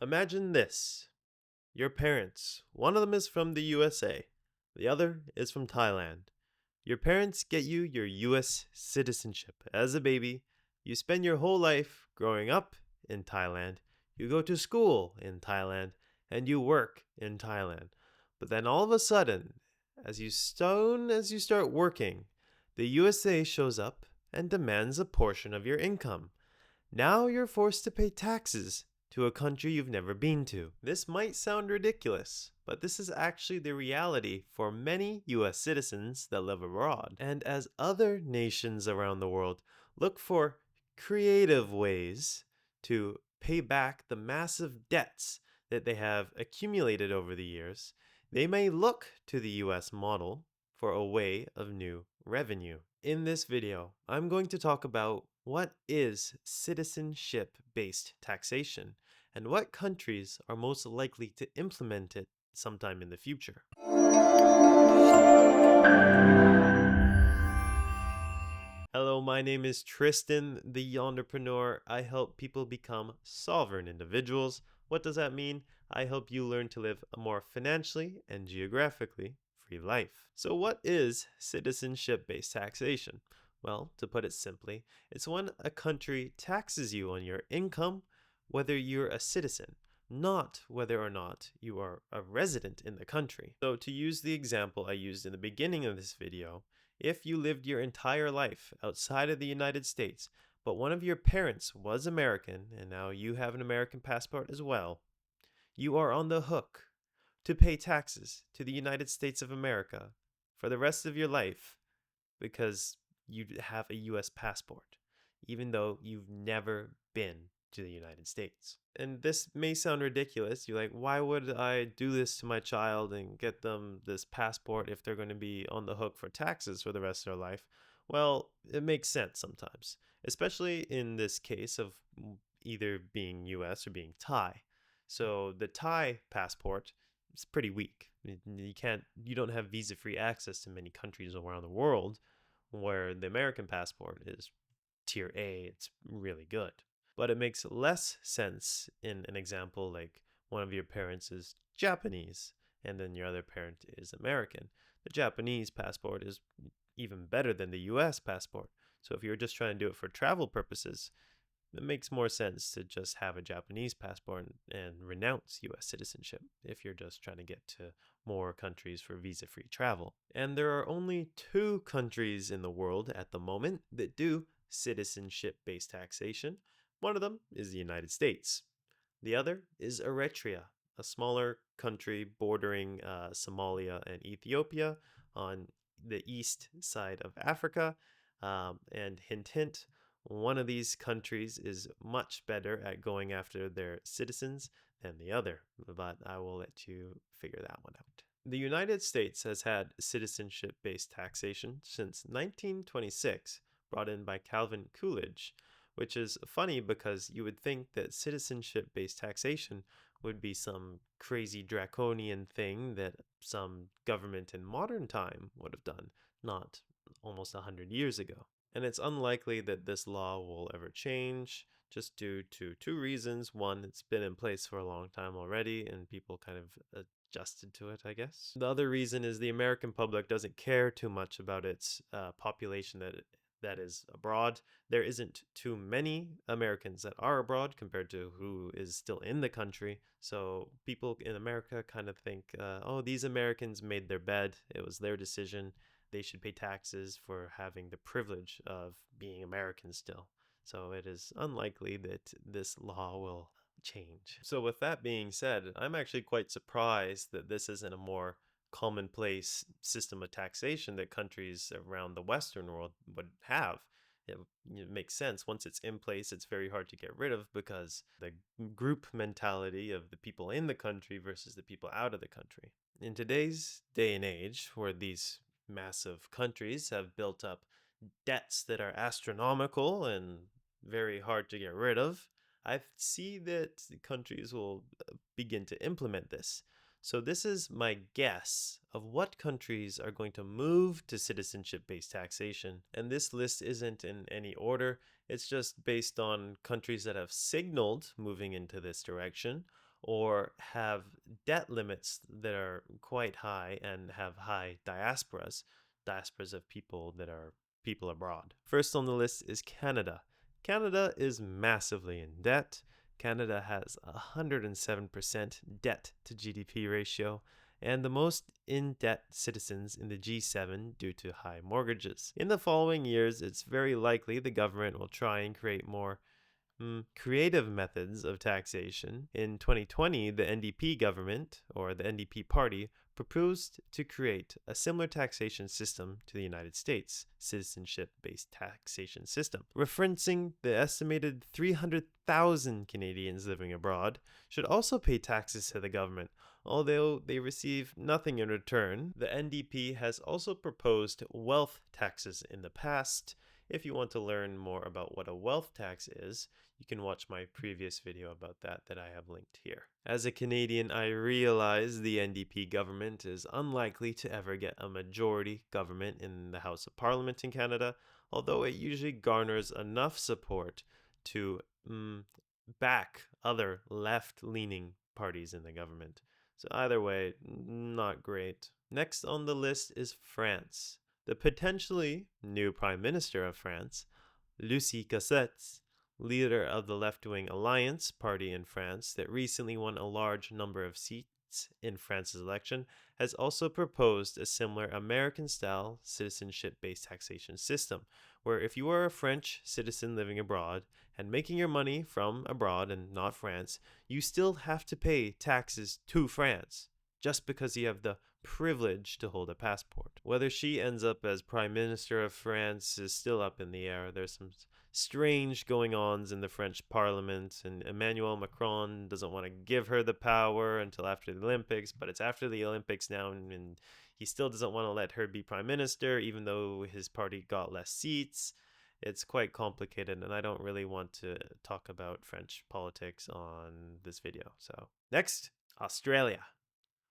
Imagine this. Your parents, one of them is from the USA, the other is from Thailand. Your parents get you your US citizenship as a baby. You spend your whole life growing up in Thailand. You go to school in Thailand and you work in Thailand. But then all of a sudden, as you start working, the USA shows up and demands a portion of your income. Now you're forced to pay taxes to a country you've never been to. This might sound ridiculous, but this is actually the reality for many US citizens that live abroad. And as other nations around the world look for creative ways to pay back the massive debts that they have accumulated over the years, they may look to the US model for a way of new revenue. In this video, I'm going to talk about what is citizenship-based taxation and what countries are most likely to implement it sometime in the future. Hello, my name is Tristan, the Yonderpreneur. I help people become sovereign individuals. What does that mean? I help you learn to live a more financially and geographically free life. So what is citizenship-based taxation? Well, to put it simply, it's when a country taxes you on your income, whether you're a citizen, not whether or not you are a resident in the country. So to use the example I used in the beginning of this video, if you lived your entire life outside of the United States, but one of your parents was American and now you have an American passport as well, you are on the hook to pay taxes to the United States of America for the rest of your life because you have a US passport, even though you've never been to the United States. And this may sound ridiculous. You're like, why would I do this to my child and get them this passport if they're going to be on the hook for taxes for the rest of their life? Well, it makes sense sometimes, especially in this case of either being US or being Thai. So the Thai passport is pretty weak. You don't have visa-free access to many countries around the world, where the American passport is tier A, it's really good. But it makes less sense in an example like one of your parents is Japanese and then your other parent is American. The Japanese passport is even better than the US passport. So if you're just trying to do it for travel purposes, it makes more sense to just have a Japanese passport and renounce US citizenship if you're just trying to get to more countries for visa-free travel. And there are only 2 countries in the world at the moment that do citizenship-based taxation. One of them is the United States. The other is Eritrea, a smaller country bordering Somalia and Ethiopia on the east side of Africa. And hint, hint, one of these countries is much better at going after their citizens than the other, but I will let you figure that one out. The United States has had citizenship-based taxation since 1926, brought in by Calvin Coolidge, which is funny because you would think that citizenship-based taxation would be some crazy draconian thing that some government in modern time would have done, not almost 100 years ago. And it's unlikely that this law will ever change, just due to 2 reasons. One, it's been in place for a long time already, and people kind of adjusted to it, I guess. The other reason is the American public doesn't care too much about its population that is abroad. There isn't too many Americans that are abroad compared to who is still in the country. So people in America kind of think, oh, these Americans made their bed. It was their decision. They should pay taxes for having the privilege of being American still. So it is unlikely that this law will change. So with that being said, I'm actually quite surprised that this isn't a more commonplace system of taxation that countries around the Western world would have. It makes sense. Once it's in place, it's very hard to get rid of because the group mentality of the people in the country versus the people out of the country. In today's day and age, where these massive countries have built up debts that are astronomical and very hard to get rid of, I see that countries will begin to implement this. So this is my guess of what countries are going to move to citizenship-based taxation. And this list isn't in any order. It's just based on countries that have signaled moving into this direction or have debt limits that are quite high and have high diasporas of people that are people abroad. First on the list is Canada. Canada is massively in debt. Canada has a 107% debt to GDP ratio and the most in debt citizens in the G7 due to high mortgages. In the following years, it's very likely the government will try and create more creative methods of taxation. In 2020, the NDP government, or the NDP party, proposed to create a similar taxation system to the United States, citizenship-based taxation system. Referencing the estimated 300,000 Canadians living abroad should also pay taxes to the government, although they receive nothing in return. The NDP has also proposed wealth taxes in the past. If you want to learn more about what a wealth tax is, you can watch my previous video about that I have linked here. As a Canadian, I realize the NDP government is unlikely to ever get a majority government in the House of Parliament in Canada, although it usually garners enough support to back other left-leaning parties in the government. So either way, not great. Next on the list is France. The potentially new Prime Minister of France, Lucie Cassettes, leader of the left-wing Alliance party in France that recently won a large number of seats in France's election, has also proposed a similar American-style citizenship-based taxation system, where if you are a French citizen living abroad and making your money from abroad and not France, you still have to pay taxes to France, just because you have the privilege to hold a passport. Whether she ends up as Prime Minister of France is still up in the air. There's some strange going-ons in the French Parliament, and Emmanuel Macron doesn't want to give her the power until after the Olympics, but it's after the Olympics now, and he still doesn't want to let her be Prime Minister, even though his party got less seats. It's quite complicated, and I don't really want to talk about French politics on this video. So, next, Australia.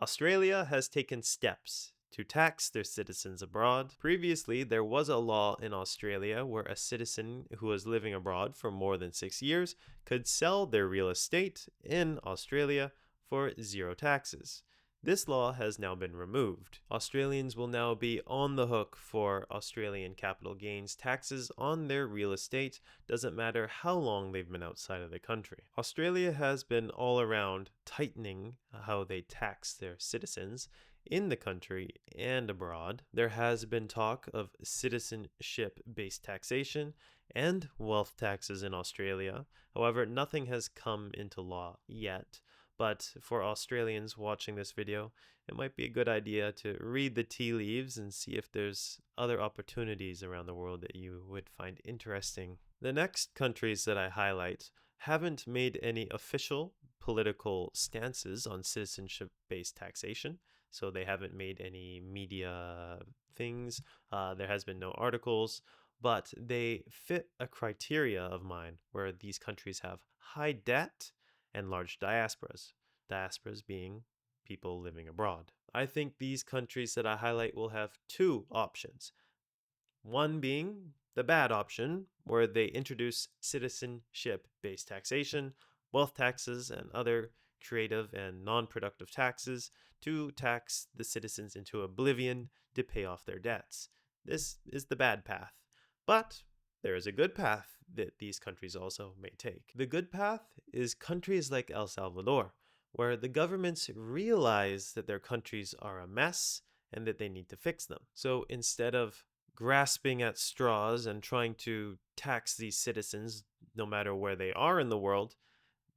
Australia has taken steps to tax their citizens abroad. Previously, there was a law in Australia where a citizen who was living abroad for more than 6 years could sell their real estate in Australia for zero taxes. This law has now been removed. Australians will now be on the hook for Australian capital gains taxes on their real estate, doesn't matter how long they've been outside of the country. Australia has been all around tightening how they tax their citizens in the country and abroad. There has been talk of citizenship-based taxation and wealth taxes in Australia. However, nothing has come into law yet. But for Australians watching this video, it might be a good idea to read the tea leaves and see if there's other opportunities around the world that you would find interesting. The next countries that I highlight haven't made any official political stances on citizenship-based taxation, so they haven't made any media things. There has been no articles, but they fit a criteria of mine where these countries have high debt and large diasporas being people living abroad. I think these countries that I highlight will have two options. One being the bad option, where they introduce citizenship-based taxation, wealth taxes, and other creative and non-productive taxes to tax the citizens into oblivion to pay off their debts. This is the bad path. But there is a good path that these countries also may take. The good path is countries like El Salvador, where the governments realize that their countries are a mess and that they need to fix them. So instead of grasping at straws and trying to tax these citizens no matter where they are in the world,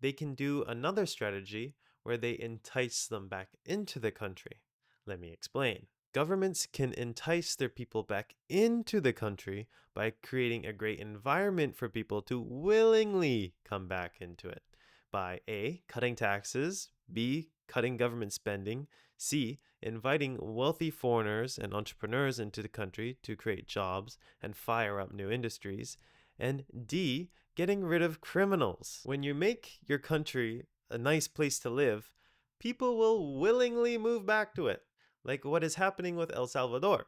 they can do another strategy where they entice them back into the country. Let me explain. Governments can entice their people back into the country by creating a great environment for people to willingly come back into it by A, cutting taxes, B, cutting government spending, C, inviting wealthy foreigners and entrepreneurs into the country to create jobs and fire up new industries, and D, getting rid of criminals. When you make your country a nice place to live, people will willingly move back to it. Like what is happening with El Salvador.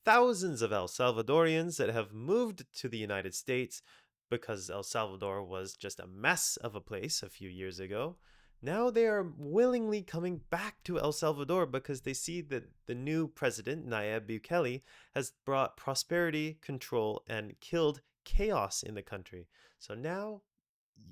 Thousands of El Salvadorians that have moved to the United States because El Salvador was just a mess of a place a few years ago. Now they are willingly coming back to El Salvador because they see that the new president, Nayib Bukele, has brought prosperity, control, and killed chaos in the country. So now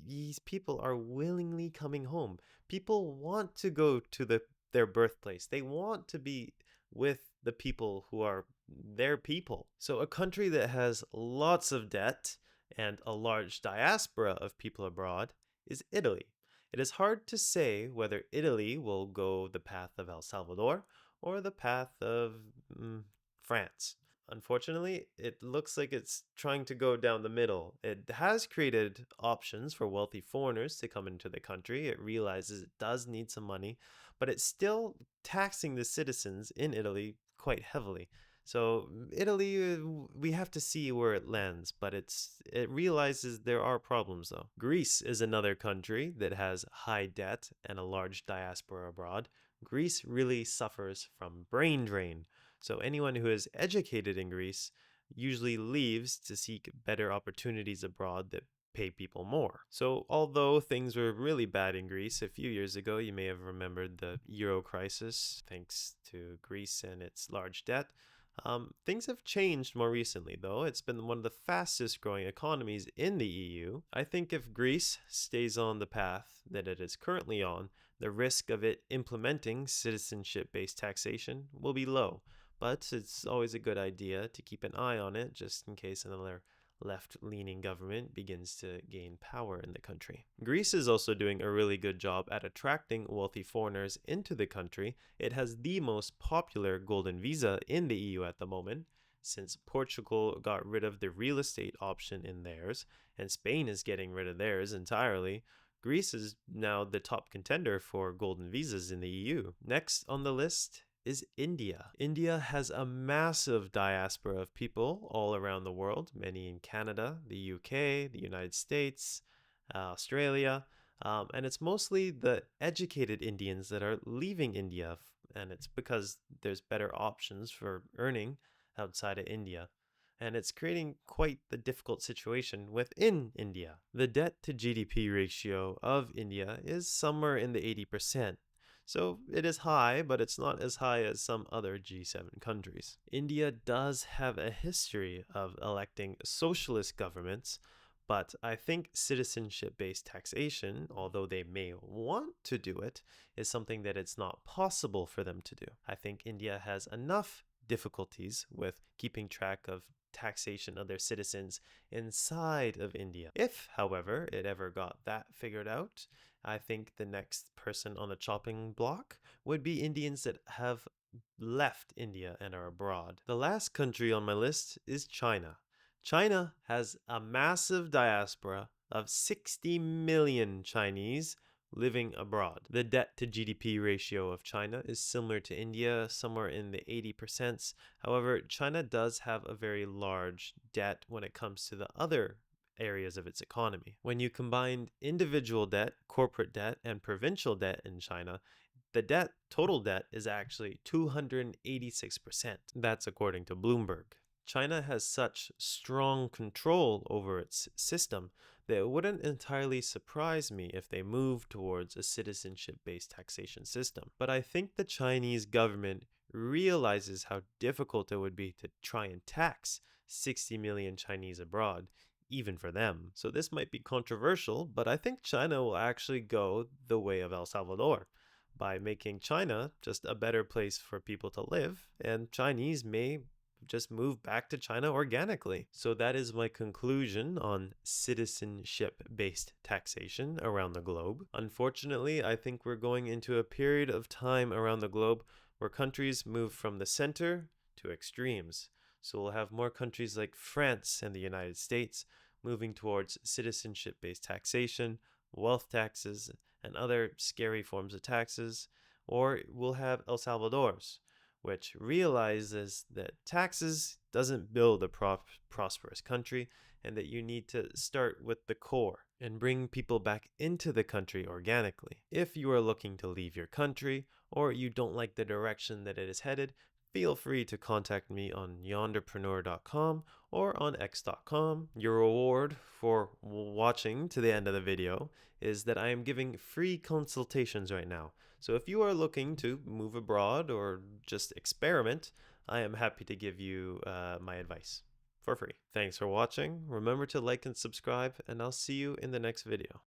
these people are willingly coming home. People want to go to their birthplace. They want to be with the people who are their people. So a country that has lots of debt and a large diaspora of people abroad is Italy. It is hard to say whether Italy will go the path of El Salvador or the path of France. Unfortunately, it looks like it's trying to go down the middle. It has created options for wealthy foreigners to come into the country. It realizes it does need some money, but it's still taxing the citizens in Italy quite heavily. So Italy, we have to see where it lands, but it realizes there are problems though. Greece is another country that has high debt and a large diaspora abroad. Greece really suffers from brain drain. So anyone who is educated in Greece usually leaves to seek better opportunities abroad that pay people more. So although things were really bad in Greece a few years ago, you may have remembered the Euro crisis thanks to Greece and its large debt. Things have changed more recently, though. It's been one of the fastest growing economies in the EU. I think if Greece stays on the path that it is currently on, the risk of it implementing citizenship based taxation will be low. But it's always a good idea to keep an eye on it just in case another left leaning government begins to gain power in the country. Greece is also doing a really good job at attracting wealthy foreigners into the country. It has the most popular golden visa in the EU at the moment, since Portugal got rid of the real estate option in theirs, and Spain is getting rid of theirs entirely. Greece is now the top contender for golden visas in the EU. Next on the list is India. India has a massive diaspora of people all around the world, many in Canada, the UK, the United States, Australia, and it's mostly the educated Indians that are leaving India, and it's because there's better options for earning outside of India. And it's creating quite the difficult situation within India. The debt to GDP ratio of India is somewhere in the 80%. So it is high, but it's not as high as some other G7 countries. India does have a history of electing socialist governments, but I think citizenship based taxation, although they may want to do it, is something that it's not possible for them to do. I think India has enough difficulties with keeping track of taxation of their citizens inside of India. If, however, it ever got that figured out, I think the next person on the chopping block would be Indians that have left India and are abroad. The last country on my list is China. China has a massive diaspora of 60 million Chinese living abroad. The debt to GDP ratio of China is similar to India, somewhere in the 80%. However, China does have a very large debt when it comes to the other areas of its economy. When you combine individual debt, corporate debt, and provincial debt in China, the total debt is actually 286%. That's according to Bloomberg. China has such strong control over its system that it wouldn't entirely surprise me if they moved towards a citizenship-based taxation system. But I think the Chinese government realizes how difficult it would be to try and tax 60 million Chinese abroad, even for them. So this might be controversial, but I think China will actually go the way of El Salvador by making China just a better place for people to live, and Chinese may just move back to China organically. So that is my conclusion on citizenship-based taxation around the globe. Unfortunately, I think we're going into a period of time around the globe where countries move from the center to extremes. So we'll have more countries like France and the United States moving towards citizenship-based taxation, wealth taxes, and other scary forms of taxes. Or we'll have El Salvador's, which realizes that taxes doesn't build a prosperous country, and that you need to start with the core and bring people back into the country organically. If you are looking to leave your country, or you don't like the direction that it is headed, feel free to contact me on yonderpreneur.com or on x.com. Your reward for watching to the end of the video is that I am giving free consultations right now. So if you are looking to move abroad or just experiment, I am happy to give you my advice for free. Thanks for watching. Remember to like and subscribe, and I'll see you in the next video.